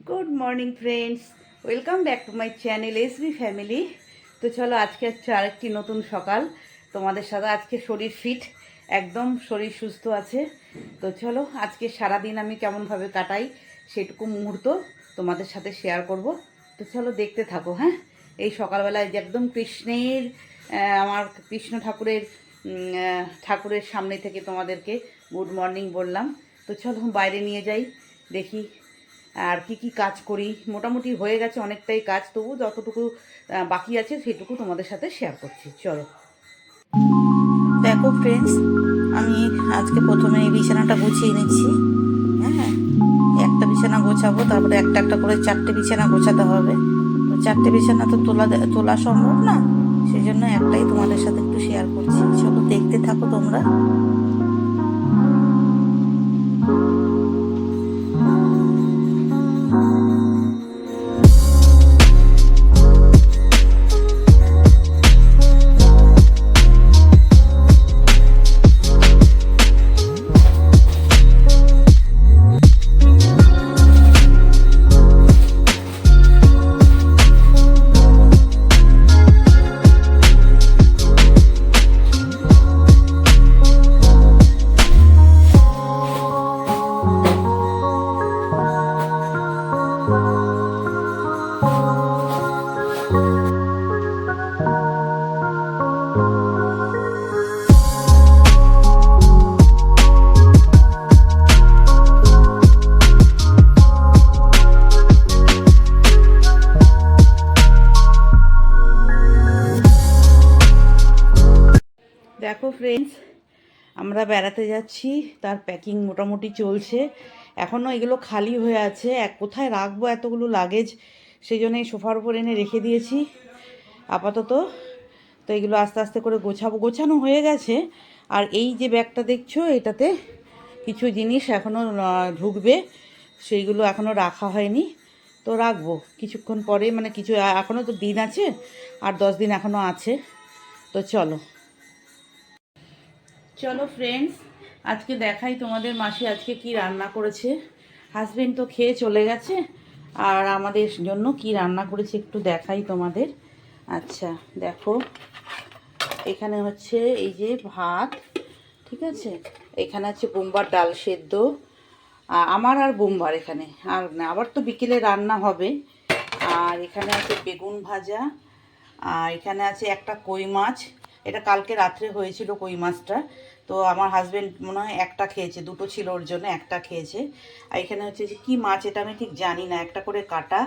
Good morning friends, welcome back to my channel SB family. তো চলো, আজকে হচ্ছে আরেকটি নতুন সকাল তোমাদের সাথে। আজকে শরীর ফিট, একদম শরীর সুস্থ আছে। তো চলো, আজকে সারাদিন আমি কেমনভাবে কাটাই সেটুকু মুহূর্ত তোমাদের সাথে শেয়ার করব। তো চলো দেখতে থাকো। হ্যাঁ, এই সকালবেলায় যে একদম আমার কৃষ্ণ ঠাকুরের সামনে থেকে তোমাদেরকে গুড মর্নিং বললাম। তো চলো বাইরে নিয়ে যাই, দেখি আর কি কাজ করি। মোটামুটি হয়ে গেছে অনেকটাই কাজ, তবু যতটুকু বাকি আছে সেটুকু তোমাদের সাথে শেয়ার করছি। চলো দেখো ফ্রেন্ডস, আমি আজকে প্রথমে এই বিছানাটা গুছিয়ে নিচ্ছি। হ্যাঁ, একটা বিছানা গোছাবো, তারপরে একটা একটা করে 4টে বিছানা গোছাতে হবে। তো 4টে বিছানা তো তোলা সম্ভব না, সেই জন্য একটাই তোমাদের সাথে একটু শেয়ার করছি। চলো দেখতে থাকো তোমরা। দেখো ফ্রেন্ডস, আমরা বেড়াতে যাচ্ছি, তার প্যাকিং মোটামুটি চলছে। এখনও এগুলো খালি হয়ে আছে, কোথায় রাখবো এতগুলো লাগেজ, সেই জন্য এই সোফার উপর এনে রেখে দিয়েছি আপাতত। তো এগুলো আস্তে আস্তে করে গোছানো হয়ে গেছে। আর এই যে ব্যাগটা দেখছো, এটাতে কিছু জিনিস এখনও ঢুকবে, সেইগুলো এখনও রাখা হয়নি। তো রাখবো কিছুক্ষণ পরে, মানে কিছু এখনও তো দিন আছে, আর 10 দিন এখনও আছে। তো চলো চলো ফ্রেন্ডস, আজকে দেখাই তোমাদের মাসি আজকে কি রান্না করেছে। হাজবেন্ড তো খেয়ে চলে গেছে, আর আমাদের জন্য কি রান্না করেছে একটু দেখাই তোমাদের। আচ্ছা দেখো, এখানে হচ্ছে এই যে ভাত, ঠিক আছে, এখানে আছে বোম্বার ডাল সেদ্ধ, আমার আর বোম্বার এখানে, আর না আবার তো বিকেলে রান্না হবে। আর এখানে আছে বেগুন ভাজা, আর এখানে আছে একটা কই মাছ। এটা কালকে রাত্রে হয়েছিল কই মাছটা, তো আমার হাজবেন্ড মনে হয় একটা খেয়েছে, দুটো ছিল ওর জন্য, একটা খেয়েছে। আর এখানে হচ্ছে যে কী মাছ এটা আমি ঠিক জানি না, একটা করে কাটা।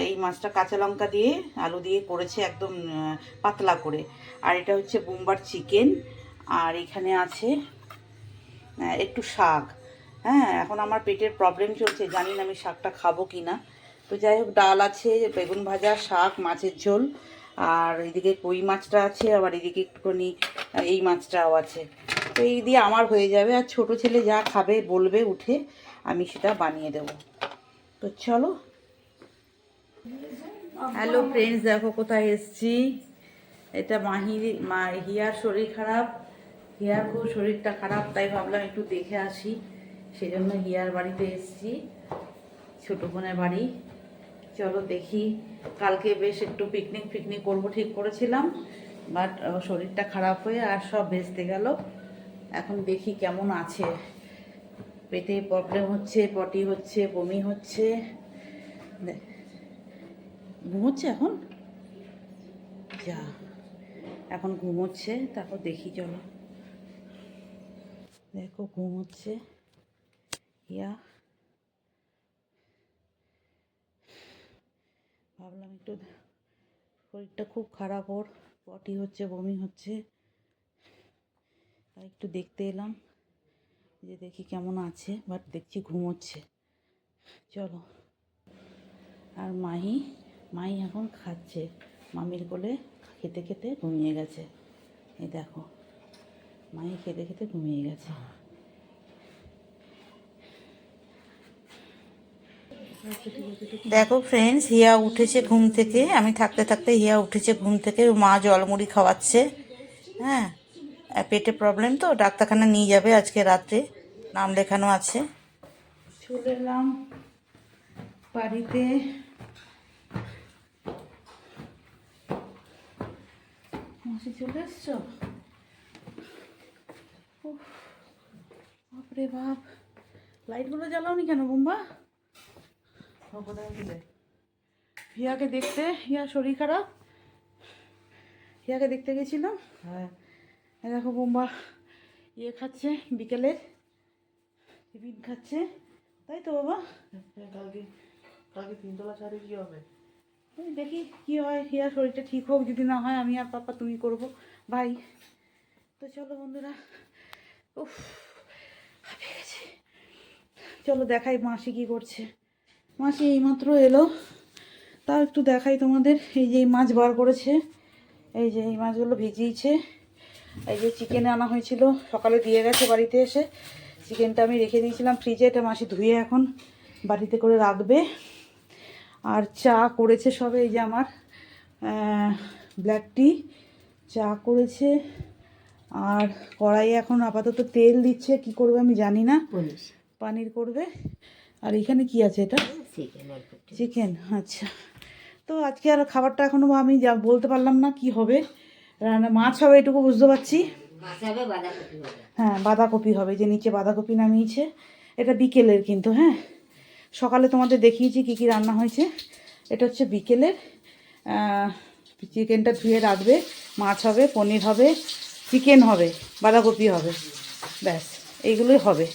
এই মাছটা কাঁচা লঙ্কা দিয়ে আলু দিয়ে করেছে, একদম পাতলা করে। আর এটা হচ্ছে বোম্বার চিকেন। আর এখানে আছে একটু শাক। হ্যাঁ, এখন আমার পেটের প্রবলেম চলছে, জানি না আমি শাকটা খাবো কি না। তো যাই হোক, ডাল আছে, বেগুন ভাজা, শাক, মাছের ঝোল, আর এদিকে কই মাছটা আছে, আবার এদিকে একটুখানি এই মাছটাও আছে। তো এই দিয়ে আমার হয়ে যাবে, আর ছোটো ছেলে যা খাবে বলবে উঠে, আমি সেটা বানিয়ে দেবো। তো চলো। হ্যালো ফ্রেন্ডস, দেখো কোথায় এসছি। এটা হিয়ার শরীর খারাপ, হিয়ার খুব শরীরটা খারাপ, তাই ভাবলাম একটু দেখে আসি, সেজন্য হিয়ার বাড়িতে এসছি, ছোটো বোনের বাড়ি। চলো দেখি, কালকে বেশ একটু পিকনিক করবো ঠিক করেছিলাম, বাট শরীরটা খারাপ হয়ে আর সব ভেস্তে গেল। এখন দেখি কেমন আছে, পেটে প্রবলেম হচ্ছে, পটি হচ্ছে, বমি হচ্ছে। ঘুমোচ্ছে এখন, যা এখন ঘুমোচ্ছে, তারপর দেখি। চলো দেখো ঘুমোচ্ছে ইয়া, ভাবলাম একটু, শরীরটা খুব খারাপ ওর, পটি হচ্ছে, বমি হচ্ছে, তাই একটু দেখতে এলাম যে দেখি কেমন আছে, বাট দেখছি ঘুমোচ্ছে। চলো। আর মাহি এখন খাচ্ছে, মামির কোলে খেতে খেতে ঘুমিয়ে গেছে। এই দেখো, মাহি খেতে খেতে ঘুমিয়ে গেছে। দেখো ফ্রেন্ডস, হিয়া উঠেছে ঘুম থেকে, আমি থাকতে থাকতে হিয়া উঠেছে ঘুম থেকে, মা জলমুড়ি খাওয়াচ্ছে। হ্যাঁ, পেটে প্রবলেম তো, ডাক্তারখানা নিয়ে যাবে আজকে রাত্রে, নাম লেখানো আছে। চলে এলাম বাড়িতে মাসি চলে এসছো? উফ, বাপরে বাপ, লাইটগুলো জ্বালাওনি কেন বুম্বা? হিয়াকে দেখতে, হিয়ার শরীর খারাপ, হিয়াকে দেখতে গেছিলাম। হ্যাঁ, দেখো বুম্বা ইয়ে খাচ্ছে, বিকেলে টিফিন খাচ্ছে, তাই তো বাবা? কালকে কালকে 3 তলা ছাড়ে কী হবে? ওই দেখি কী হয়, হিয়ার শরীরটা ঠিক হোক, যদি না হয় আমি আর পাপা তুমি করবো ভাই। তো চলো বন্ধুরা, উফ হাঁপিয়ে গেছি। চলো দেখাই মাসি কী করছে। মাসি এইমাত্র এলো, তাও একটু দেখাই তোমাদের। এই যে এই মাছ বার করেছে, এই যে এই মাছগুলো ভিজিয়েছে। এই যে চিকেন আনা হয়েছিল, সকালে দিয়ে গেছে বাড়িতে এসে। চিকেনটা আমি রেখে দিয়েছিলাম ফ্রিজে, এটা মাসি ধুয়ে এখন বাড়িতে করে রাখবে। আর চা করেছে সবে, এই যে আমার ব্ল্যাক টি চা করেছে। আর কড়াইয়ে এখন আপাতত তেল দিচ্ছে, কি করবে আমি জানি না, পানির করবে। আর এখানে কি আছে, এটা চিকেন। আচ্ছা, তো আজকে আর খাবারটা এখনও আমি যা বলতে পারলাম না কি হবে। রান্না মাছ হবে এটুকু বুঝতে পারছি। হ্যাঁ, বাঁধাকপি হবে, যে নিচে বাঁধাকপি নামিয়েছে। এটা বিকেলের কিন্তু, হ্যাঁ, সকালে তোমাদের দেখিয়েছি কি কি রান্না হয়েছে। এটা হচ্ছে বিকেলের। চিকেনটা ধুয়ে রাখবে, মাছ হবে, পনির হবে, চিকেন হবে, বাঁধাকপি হবে, ব্যাস এইগুলোই হবে।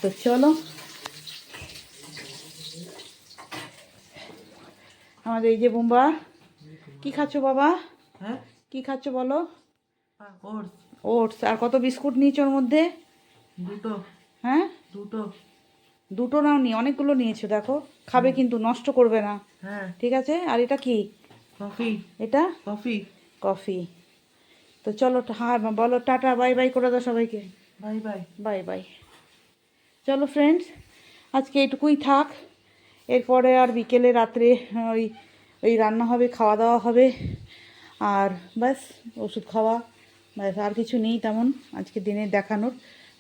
তো চলো, আমাদের এই যে বুম্বা, কি খাচ্ছ বাবা? হ্যাঁ, কি খাচ্ছ বলো? ওটস। ওটস। আর কত বিস্কুট নিয়েছো ওর মধ্যে? 2টো। হ্যাঁ, 2টো। 2টো নাও নি, অনেকগুলো নিয়েছো দেখো। খাবে কিন্তু, নষ্ট করবে না। হ্যাঁ ঠিক আছে। আর এটা কি? কফি। এটা কফি। কফি। তো চলো, হ্যাঁ বলো টাটা, বাই বাই করে দাও সবাইকে। Bye bye. Bye bye. চলো ফ্রেন্ডস, আজকে এটুকুই থাক। এরপরে আর বিকেলে রাত্রে ওই ওই রান্না হবে, খাওয়া দাওয়া হবে, আর ব্যাস ওষুধ খাওয়া, ব্যাস আর কিছু নেই তেমন আজকে দিনে দেখানোর।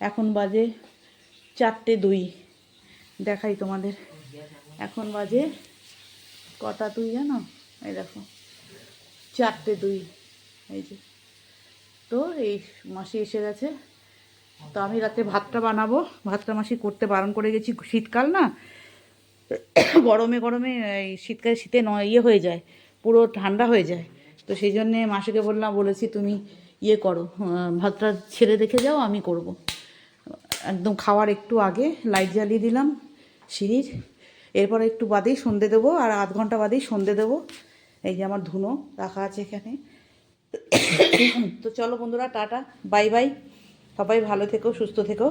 এখন বাজে 4টে 2। দেখাই তোমাদের, এখন বাজে কটা 2 জানো? এই দেখো 4টে 2। এই যে, তো এই মাসি এসে গেছে। তো আমি রাতে ভাতটা বানাবো। ভাতটা মাসি করতে বারণ করে গেছি, শীতকাল না, গরমে গরমে এই শীতকালে শীতে ইয়ে হয়ে যায়, পুরো ঠান্ডা হয়ে যায়। তো সেই জন্যে মাসিকে বলেছি তুমি ইয়ে করো, ভাতটা ছেড়ে রেখে যাও, আমি করব। একদম খাওয়ার একটু আগে লাইট জ্বালিয়ে দিলাম সিঁড়ির। এরপরে একটু বাদেই সন্ধে দেবো, আর আধ ঘন্টা বাদেই সন্ধে দেবো। এই যে আমার ধুনো রাখা আছে এখানে। তো চলো বন্ধুরা, টাটা, বাই বাই। সবাই ভালো থেকো, সুস্থ থেকো।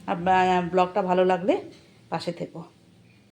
আর ব্লগটা ভালো লাগলে পাশে থেকো।